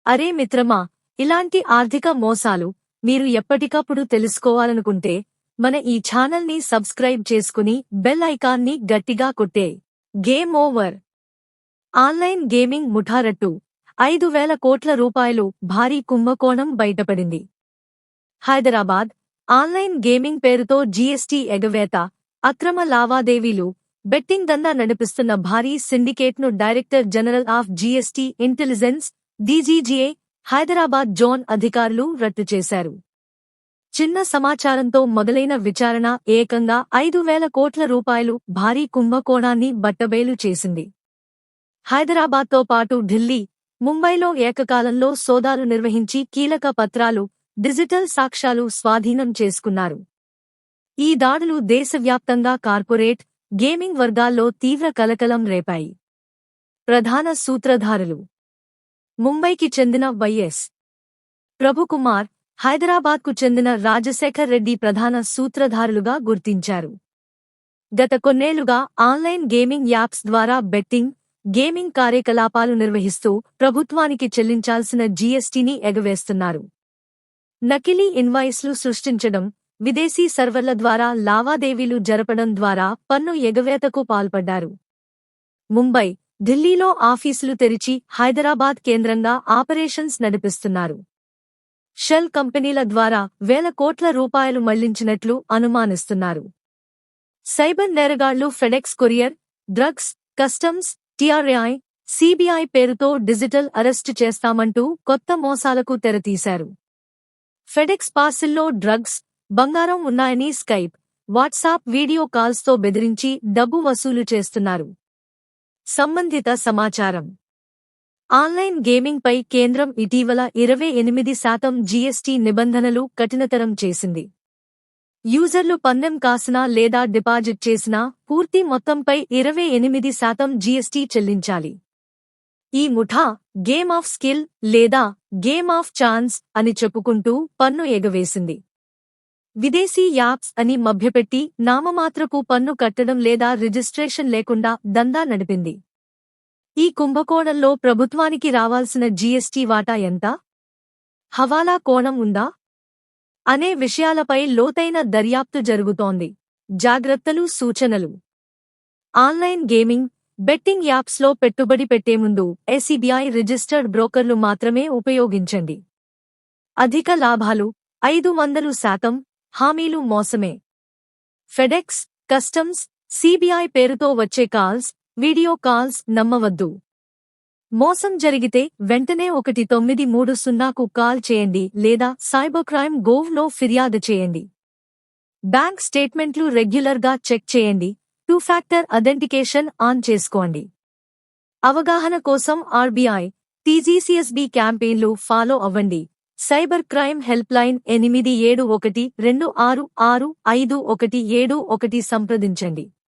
అరే మిత్రమా, ఇలాంటి ఆర్థిక మోసాలు మీరు ఎప్పటికప్పుడు తెలుసుకోవాలనుకుంటే మన ఈ ఛానల్ని సబ్స్క్రైబ్ చేసుకుని బెల్ ఐకాన్ని గట్టిగా కొట్టే. Game over. ఆన్లైన్ గేమింగ్ ముఠారట్టు 5,000 కోట్ల రూపాయలు భారీ కుంభకోణం బయటపడింది. హైదరాబాద్ ఆన్లైన్ గేమింగ్ పేరుతో జీఎస్టీ ఎగవేత, అక్రమ లావాదేవీలు, బెట్టింగ్ దందా నడిపిస్తున్న భారీ సిండికేట్ను director general of GST intelligence DGGA Hyderabad zone అధికారులు రట్టు చేశారు. చిన్న సమాచారంతో మొదలైన విచారణ ఏకంగా 5,000 కోట్ల రూపాయలు భారీ కుంభకోణాన్ని బట్టబయలు చేసింది. హైదరాబాద్తో పాటు ఢిల్లీ, ముంబైలో ఏకకాలంలో సోదాలు నిర్వహించి కీలక పత్రాలు, డిజిటల్ సాక్ష్యాలు స్వాధీనం చేసుకున్నారు. ఈ దాడులు దేశవ్యాప్తంగా కార్పొరేట్, గేమింగ్ వర్గాల్లో తీవ్ర కలకలం రేపాయి. ప్రధాన సూత్రధారులు: ముంబైకి చెందిన వైఎస్ ప్రభుకుమార్, హైదరాబాద్కు చెందిన రాజశేఖర్ రెడ్డి ప్రధాన సూత్రధారులుగా గుర్తించారు. గత కొన్నేళ్లుగా ఆన్లైన్ గేమింగ్ యాప్స్ ద్వారా బెట్టింగ్, గేమింగ్ కార్యకలాపాలు నిర్వహిస్తూ ప్రభుత్వానికి చెల్లించాల్సిన జీఎస్టీని ఎగవేస్తున్నారు. నకిలీ ఇన్వాయిస్లు సృష్టించడం, విదేశీ సర్వర్ల ద్వారా లావాదేవీలు జరపడం ద్వారా పన్ను ఎగవేతకు పాల్పడ్డారు. ముంబై, ఢిల్లీలో ఆఫీసులు తెరిచి హైదరాబాద్ కేంద్రంగా ఆపరేషన్స్ నడిపిస్తున్నారు. షెల్ కంపెనీల ద్వారా వేల కోట్ల రూపాయలు మళ్లించినట్లు అనుమానిస్తున్నారు. సైబర్ నేరగాళ్లు FedEx courier, drugs, customs, TRI, CBI పేరుతో డిజిటల్ అరెస్టు చేస్తామంటూ కొత్త మోసాలకు తెరతీశారు. ఫెడెక్స్ పార్సిల్లో డ్రగ్స్, బంగారం ఉన్నాయని స్కైప్, వాట్సాప్ వీడియో కాల్స్తో బెదిరించి డబ్బు వసూలు చేస్తున్నారు. సంబంధిత సమాచారం: ఆన్లైన్ గేమింగ్పై కేంద్రం ఇటీవల 28% జీఎస్టీ నిబంధనలు కఠినతరం చేసింది. యూజర్లు పందెం కాసినా లేదా డిపాజిట్ చేసినా పూర్తి మొత్తంపై 28% జీఎస్టీ చెల్లించాలి. ఈ ముఠా గేమ్ ఆఫ్ స్కిల్ లేదా గేమ్ ఆఫ్ ఛాన్స్ అని చెప్పుకుంటూ పన్ను ఎగవేసింది. విదేశీ యాప్స్ అని మభ్యపెట్టి నామమాత్రపు పన్ను కట్టడం లేదా రిజిస్ట్రేషన్ లేకుండా దందా నడిపింది. ఈ కుంభకోణంలో ప్రభుత్వానికి రావాల్సిన జీఎస్టీ వాటా ఎంత? హవాలా కోణం ఉందా? అనే విషయాలపై లోతైన దర్యాప్తు జరుగుతోంది. జాగ్రత్తలు, సూచనలు: ఆన్లైన్ గేమింగ్, బెట్టింగ్ యాప్స్లో పెట్టుబడి పెట్టే ముందు ఎస్బీఐ రిజిస్టర్డ్ బ్రోకర్లు మాత్రమే ఉపయోగించండి. అధిక లాభాలు, 500%, హామీలు మోసమే. ఫెడెక్స్, కస్టమ్స్, సీబీఐ పేరుతో వచ్చే కాల్స్, వీడియో కాల్స్ నమ్మవద్దు. మోసం జరిగితే వెంటనే 1930కు కాల్ చేయండి లేదా సైబర్క్రైమ్ గోవ్లో ఫిర్యాదు చేయండి. బ్యాంక్ స్టేట్మెంట్లు రెగ్యులర్గా చెక్ చేయండి. 2 ఫ్యాక్టర్ అథెంటికేషన్ ఆన్ చేసుకోండి. అవగాహన కోసం ఆర్బీఐ, టీజీసీఎస్బీ క్యాంపెయిన్లు ఫాలో అవ్వండి. సైబర్ క్రైమ్ హెల్ప్ లైన్ 8712666517 సంప్రదించండి.